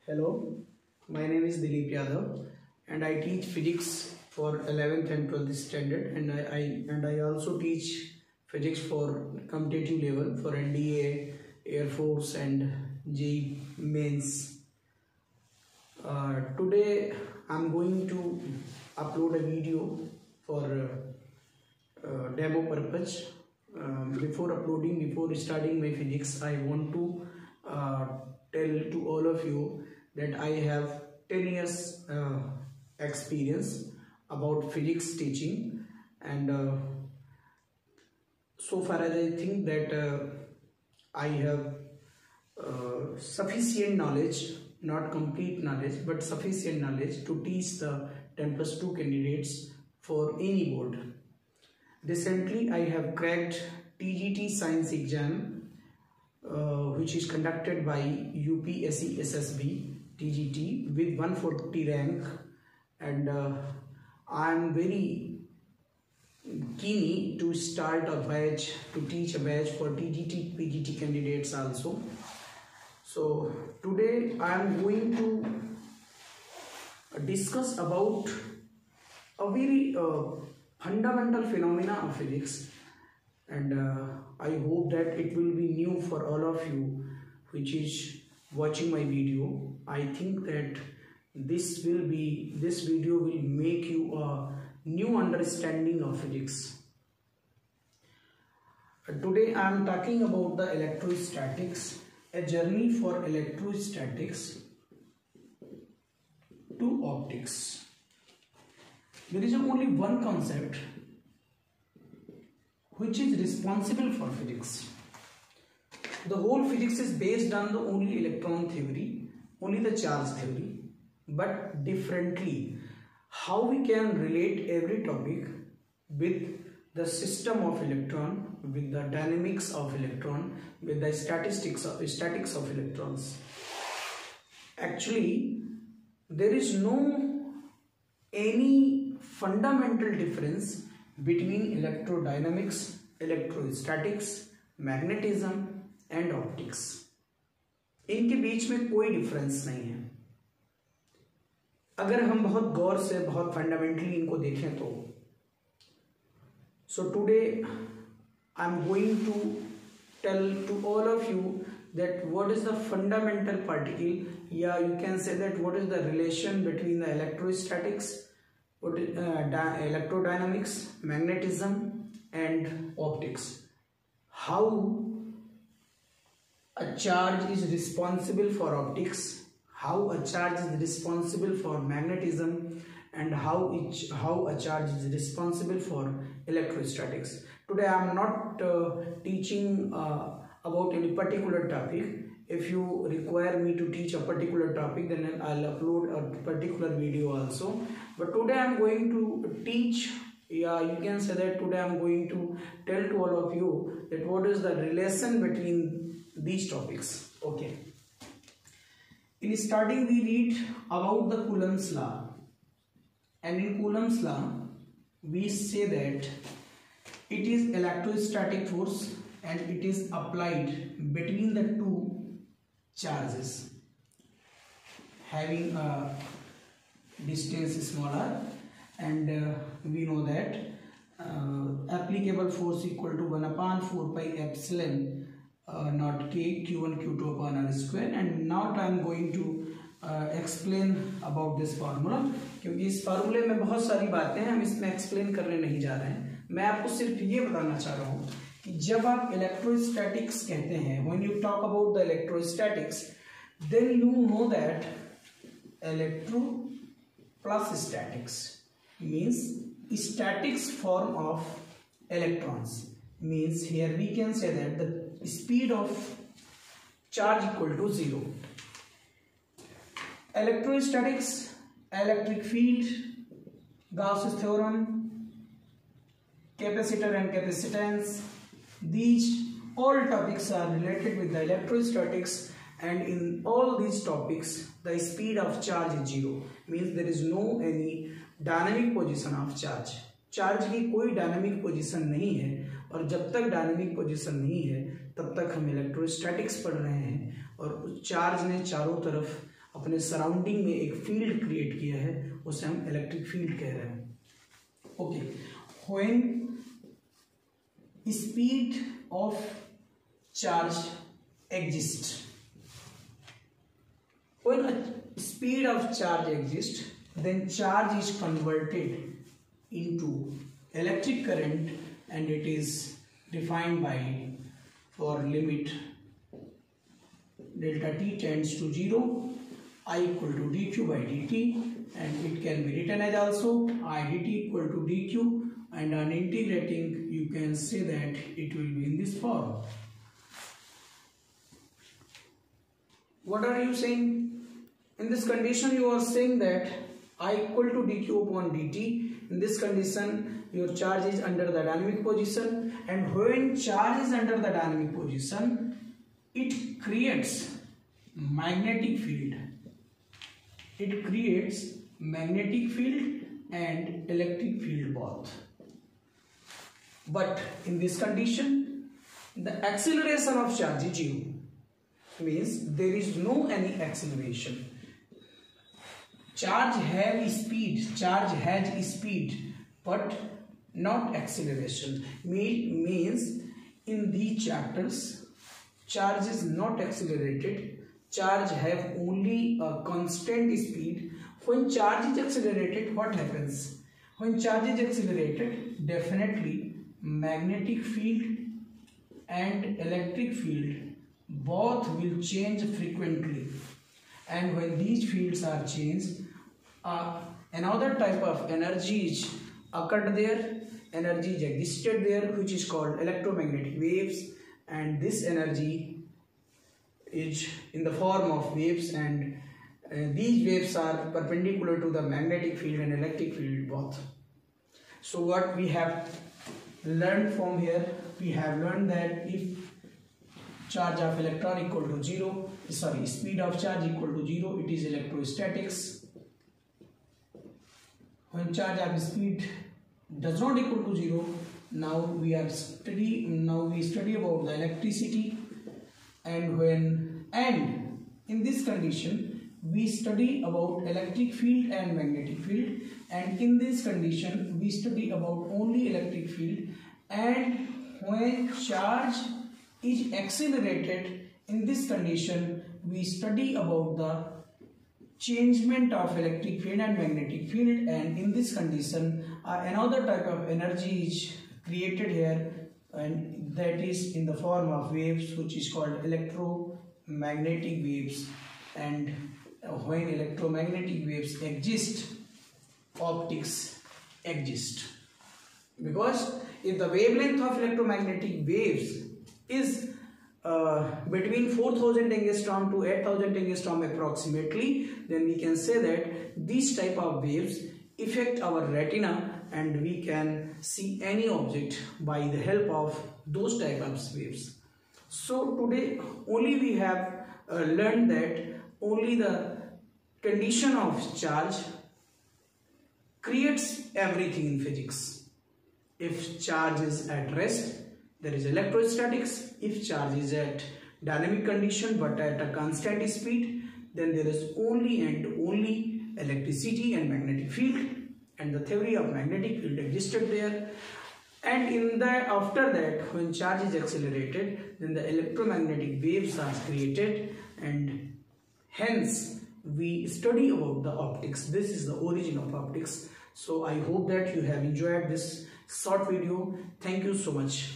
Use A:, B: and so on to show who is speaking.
A: Hello, my name is Dilip Yadav and I teach physics for 11th and 12th standard, and I also teach physics for competitive level for NDA, Air Force and JEE mains. Today I am going to upload a video for demo purpose. Before starting my physics, I want to tell to all of you that I have 10 years experience about physics teaching, and so far as I think that I have sufficient knowledge, not complete knowledge but sufficient knowledge to teach the 10+2 candidates for any board. Recently I have cracked TGT science exam which is conducted by UPSC SSB TGT with 140 rank, and I am very keen to start a batch, to teach a batch for TGT PGT candidates also. So today I am going to discuss about a very fundamental phenomena of physics, and I hope that it will be new for all of you which is watching my video. I think that this video will make you a new understanding of physics. Today I am talking about the electrostatics, a journey for electrostatics to optics. There is only one concept which is responsible for physics. The whole physics is based on the only electron theory, only the charge theory, but differently. How we can relate every topic with the system of electron, with the dynamics of electron, with the statics of electrons. Actually, there is no any fundamental difference between electrodynamics, electrostatics, magnetism and optics. इनके बीच में कोई difference नहीं है. अगर हम बहुत गौर से, बहुत फंडामेंटली इनको देखें तो. So today I am going to tell to all of you that what is the fundamental particle, yeah, you can say that what is the relation between the electrostatics, electrodynamics, magnetism and optics. How a charge is responsible for optics, how a charge is responsible for magnetism, and how a charge is responsible for electrostatics. Today I am not teaching about any particular topic. If you require me to teach a particular topic, then I'll upload a particular video also. But today I'm going to teach, yeah, you can say that today I'm going to tell to all of you that what is the relation between these topics. Okay. In starting we read about the Coulomb's law, and in Coulomb's law we say that it is electrostatic force and it is applied between the two charges having a distance smaller, and we know that applicable force equal to 1/4 pi epsilon not k q1 q2 upon r square. And now I am going to explain about this formula, क्योंकि इस फार्मूले में बहुत सारी बातें हैं, हम इसमें एक्सप्लेन करने नहीं जा रहे हैं. मैं आपको सिर्फ ये बताना चाह रहा हूँ कि जब आप इलेक्ट्रोस्टैटिक्स कहते हैं, when you talk about the electrostatics, then you know that electro plus statics means statics form of electrons. Means here we can say that the speed of charge equal to 0. Electrostatics, electric field, Gauss's theorem, capacitor and capacitance, these all topics are related with the electrostatics, and in all these topics the speed of charge is 0. Means there is no any dynamic position of charge. Charge की कोई dynamic position नहीं है, और जब तक dynamic position नहीं है तब तक हम इलेक्ट्रोस्टैटिक्स पढ़ रहे हैं, और उस चार्ज ने चारों तरफ अपने सराउंडिंग में एक फील्ड क्रिएट किया है, उसे हम इलेक्ट्रिक फील्ड कह रहे हैं. Okay, when speed of charge exists, when a speed of charge exists, then charge is converted into electric current, and it is defined by, for limit delta t tends to 0, I equal to dq by dt, and it can be written as also I dt equal to dq, and on integrating you can say that it will be in this form. What are you saying? In this condition you are saying that I equal to dq upon dt. In this condition your charge is under the dynamic position, and when charge is under the dynamic position, it creates magnetic field. It creates magnetic field and electric field both. But in this condition the acceleration of charge is 0, means there is no any acceleration. Charge has speed but not acceleration. Means in these chapters charge is not accelerated, charge have only a constant speed. When charge is accelerated, what happens? When charge is accelerated, definitely magnetic field and electric field both will change frequently, and when these fields are changed, another type of energy is occurred there, energy is existed there, which is called electromagnetic waves, and this energy is in the form of waves, and these waves are perpendicular to the magnetic field and electric field both. So what we have learned from here, we have learned that if charge of electron equal to 0, speed of charge equal to 0, it is electrostatics. When charge of speed does not equal to 0, now we study about the electricity, and in this condition we study about electric field and magnetic field, and in this condition we study about only electric field. And when charge is accelerated, in this condition we study about the changement of electric field and magnetic field, and in this condition another type of energy is created here, and that is in the form of waves, which is called electromagnetic waves. And when electromagnetic waves exist, optics exist, because if the wavelength of electromagnetic waves is between 4000 angstrom to 8000 angstrom approximately, then we can say that these type of waves affect our retina, and we can see any object by the help of those type of waves. So today only we have learned that only the condition of charge creates everything in physics. If charge is at rest, there is electrostatics. If charge is at dynamic condition but at a constant speed, then there is only and only electricity and magnetic field, and the theory of magnetic field existed there. And after that, when charge is accelerated, then the electromagnetic waves are created, and hence we study about the optics. This is the origin of optics. So I hope that you have enjoyed this short video. Thank you so much.